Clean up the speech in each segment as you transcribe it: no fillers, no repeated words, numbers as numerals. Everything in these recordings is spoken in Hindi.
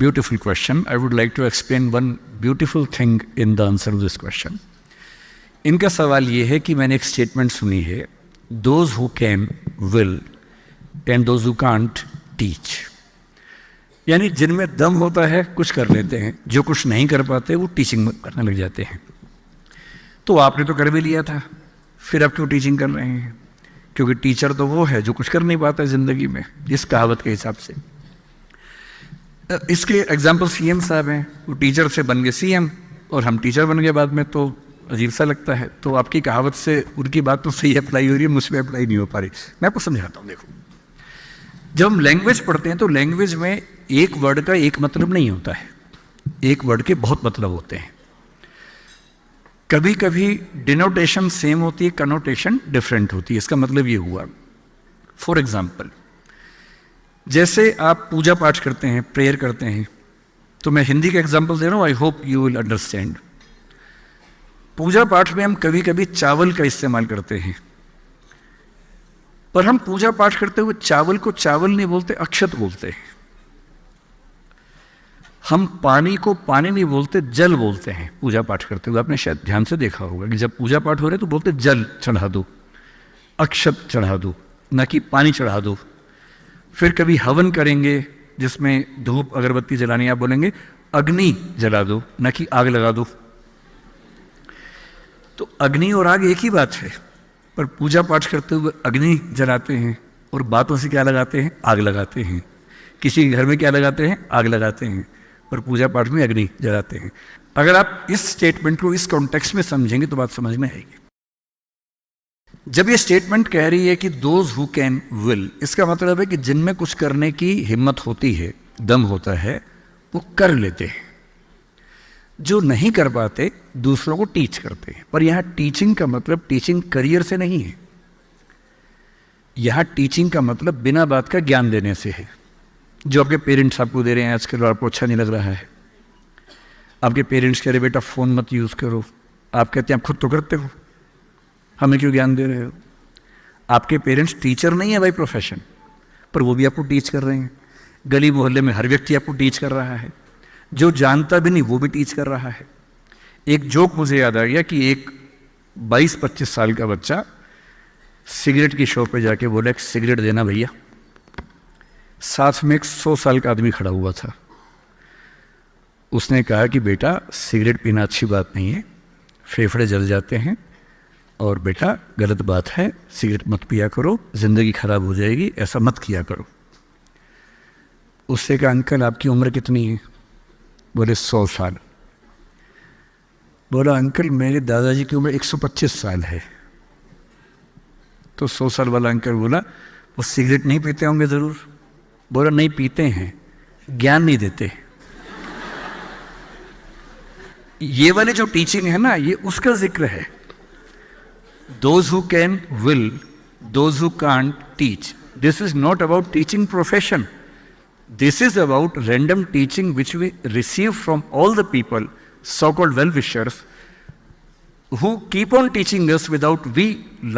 beautiful question. I would like to explain one beautiful thing in the answer to this question. इनका सवाल ये है कि मैंने एक स्टेटमेंट सुनी है, those who can will and those who can't teach. यानी जिनमें दम होता है कुछ कर लेते हैं, जो कुछ नहीं कर पाते वो टीचिंग करने लग जाते हैं। तो आपने तो कर भी लिया था, फिर आप क्यों टीचिंग कर रहे हैं? क्योंकि टीचर तो वो है जो कुछ कर नहीं पाता है ज़िंदगी में, इस कहावत के हिसाब से। इसके एग्जाम्पल सीएम साहब हैं, वो टीचर से बन गए सीएम और हम टीचर बन गए बाद में, तो अजीब सा लगता है। तो आपकी कहावत से उनकी बात तो सही अप्लाई हो रही है, मुझ पर अप्लाई नहीं हो पा रही। मैं आपको समझाता हूँ। देखो, जब हम लैंग्वेज पढ़ते हैं तो लैंग्वेज में एक वर्ड का एक मतलब नहीं होता है, एक वर्ड के बहुत मतलब होते हैं। कभी कभी डिनोटेशन सेम होती है, कनोटेशन डिफरेंट होती है। इसका मतलब ये हुआ, फॉर एग्जाम्पल, जैसे आप पूजा पाठ करते हैं, प्रेयर करते हैं, तो मैं हिंदी का एग्जाम्पल दे रहा हूँ, I hope you will understand. पूजा पाठ में हम कभी कभी चावल का इस्तेमाल करते हैं, पर हम पूजा पाठ करते हुए चावल को चावल नहीं बोलते, अक्षत बोलते हैं। हम पानी को पानी नहीं बोलते, जल बोलते हैं पूजा पाठ करते हुए। आपने शायद ध्यान से देखा होगा कि जब पूजा पाठ हो रहे तो बोलते जल चढ़ा दो, अक्षत चढ़ा दो, न कि पानी चढ़ा दो। फिर कभी हवन करेंगे जिसमें धूप अगरबत्ती जलानी, आप बोलेंगे अग्नि जला दो, न कि आग लगा दो। तो अग्नि और आग एक ही बात है, पर पूजा पाठ करते हुए अग्नि जलाते हैं और बातों से क्या लगाते हैं? आग लगाते हैं। किसी घर में क्या लगाते हैं? आग लगाते हैं, पर पूजा पाठ में अग्नि जलाते हैं। अगर आप इस स्टेटमेंट को इस कॉन्टेक्स्ट में समझेंगे तो बात समझ में आएगी। जब ये स्टेटमेंट कह रही है कि दोज हु कैन विल, इसका मतलब है कि जिनमें कुछ करने की हिम्मत होती है, दम होता है, वो कर लेते हैं। जो नहीं कर पाते दूसरों को टीच करते हैं। पर यहां टीचिंग का मतलब टीचिंग करियर से नहीं है, यहां टीचिंग का मतलब बिना बात का ज्ञान देने से है। जो आपके पेरेंट्स आपको दे रहे हैं आजकल और आपको अच्छा नहीं लग रहा है, आपके पेरेंट्स कह रहे बेटा फ़ोन मत यूज़ करो, आप कहते हैं आप खुद तो करते हो, हमें क्यों ज्ञान दे रहे हो? आपके पेरेंट्स टीचर नहीं है बाई प्रोफेशन, पर वो भी आपको टीच कर रहे हैं। गली मोहल्ले में हर व्यक्ति आपको टीच कर रहा है, जो जानता भी नहीं वो भी टीच कर रहा है। एक जोक मुझे याद आ गया कि एक 22-25 साल का बच्चा सिगरेट की शॉप पे जाके बोला एक सिगरेट देना भैया। साथ में एक 100 साल का आदमी खड़ा हुआ था। उसने कहा कि बेटा सिगरेट पीना अच्छी बात नहीं है, फेफड़े जल जाते हैं, और बेटा गलत बात है, सिगरेट मत पिया करो, ज़िंदगी खराब हो जाएगी, ऐसा मत किया करो। उससे कहा अंकल आपकी उम्र कितनी है? बोले 100 साल। बोला अंकल मेरे दादाजी की उम्र 125 साल है। तो 100 साल वाला अंकल बोला वो सिगरेट नहीं पीते होंगे ज़रूर? बोला नहीं पीते हैं, ज्ञान नहीं देते। ये वाले जो टीचिंग है ना, ये उसका जिक्र है। Those who can will, those who can't teach. This is not about teaching profession. This is about random teaching which we receive from all the people, so-called well-wishers, who keep on teaching us without we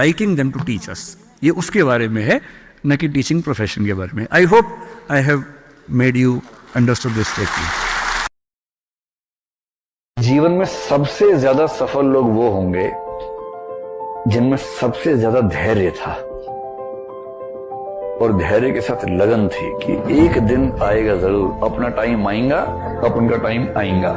liking them to teach us. ये उसके बारे में है, न कि टीचिंग प्रोफेशन के बारे में। I hope I have made you understood this statement. जीवन में सबसे ज्यादा सफल लोग वो होंगे जिनमें सबसे ज्यादा धैर्य था और धैर्य के साथ लगन थी कि एक दिन आएगा जरूर, अपना टाइम आएगा, अपन का टाइम आएगा।